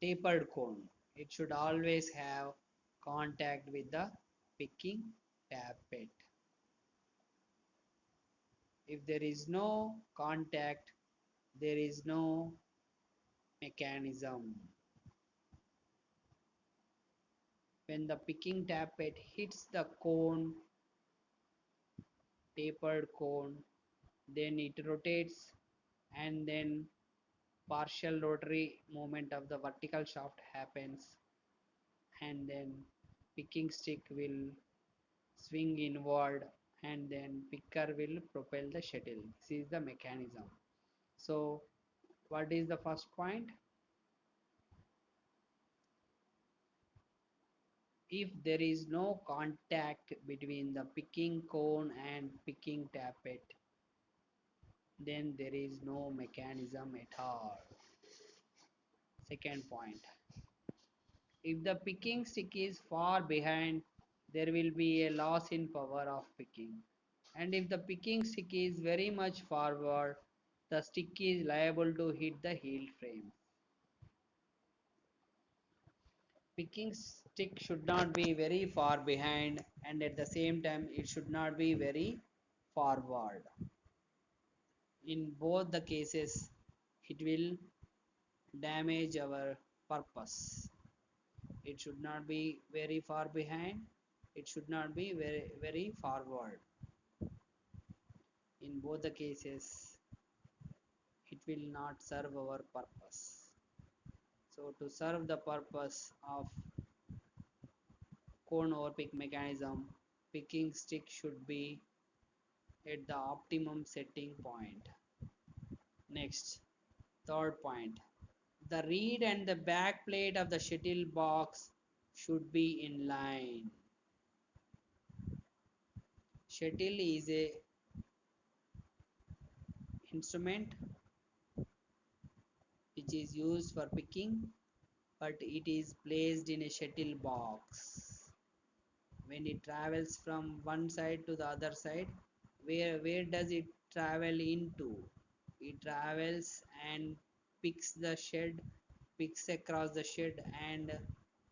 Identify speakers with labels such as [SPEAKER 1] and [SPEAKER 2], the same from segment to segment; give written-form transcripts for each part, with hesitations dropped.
[SPEAKER 1] tapered cone. It should always have contact with the picking tappet. If there is no contact, there is no mechanism. When the picking tappet hits the cone, tapered cone, then it rotates, and then partial rotary movement of the vertical shaft happens, and then picking stick will swing inward, and then picker will propel the shuttle. This is the mechanism. So what is the first point? If there is no contact between the picking cone and picking tappet, then there is no mechanism at all. Second point, if the picking stick is far behind, there will be a loss in power of picking. And if the picking stick is very much forward, the stick is liable to hit the heel frame. Picking stick should not be very far behind, and at the same time it should not be very forward. In both the cases, it will damage our purpose. It should not be very far behind, it should not be very forward. In both the cases, it will not serve our purpose. So to serve the purpose of cone over pick mechanism, picking stick should be at the optimum setting point. Next, third point, the reed and the back plate of the shuttle box should be in line. Shuttle is a instrument which is used for picking, but it is placed in a shuttle box. When it travels from one side to the other side, where does it travel into? It travels and picks the shed, picks across the shed, and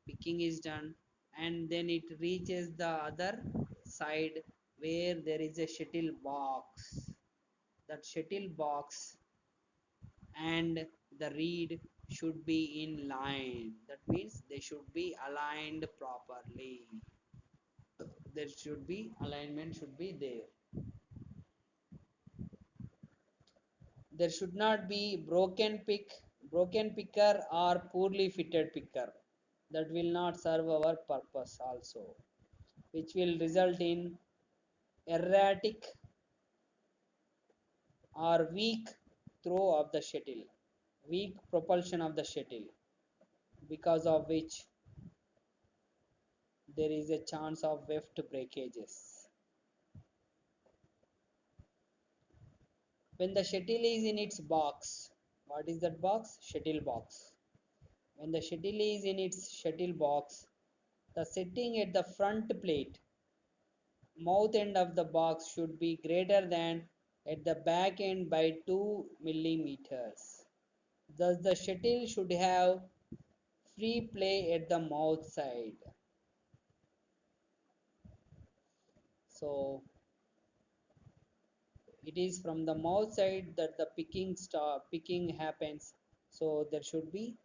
[SPEAKER 1] picking is done, and then it reaches the other side where there is a shuttle box. That shuttle box and the reed should be in line. That means they should be aligned properly. There should be alignment should be there. There should not be broken picker or poorly fitted picker. That will not serve our purpose also, which will result in erratic or weak throw of the shuttle, weak propulsion of the shuttle, because of which there is a chance of weft breakages. When the shuttle is in its box, what is that box? Shuttle box. When the shuttle is in its shuttle box, the setting at the front plate, mouth end of the box should be greater than at the back end by 2 millimeters. Thus the shuttle should have free play at the mouth side. So it is from the mouth side that the picking happens. So there should be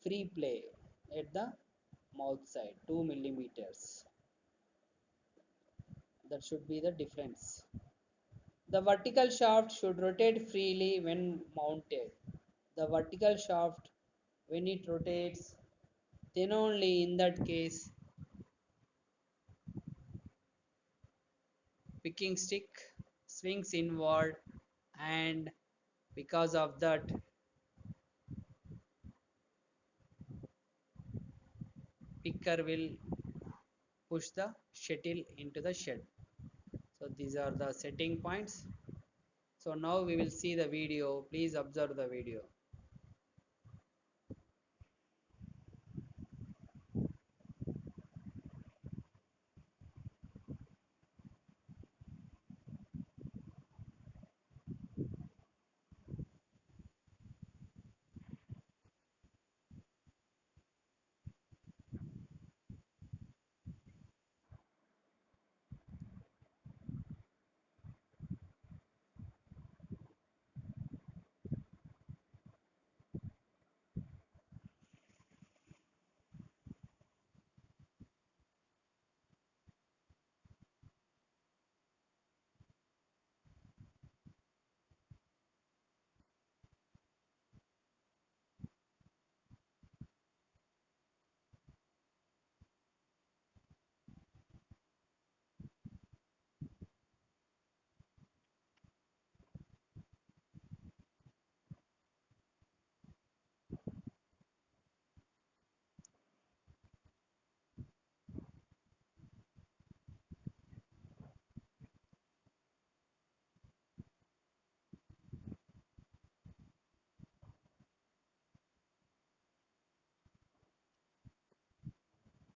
[SPEAKER 1] free play at the mouth side, 2 millimeters. That should be the difference. The vertical shaft should rotate freely when mounted. The vertical shaft, when it rotates, then only in that case picking stick swings inward, and because of that picker will push the shuttle into the shed. So these are the setting points. So now we will see the video. Please observe the video.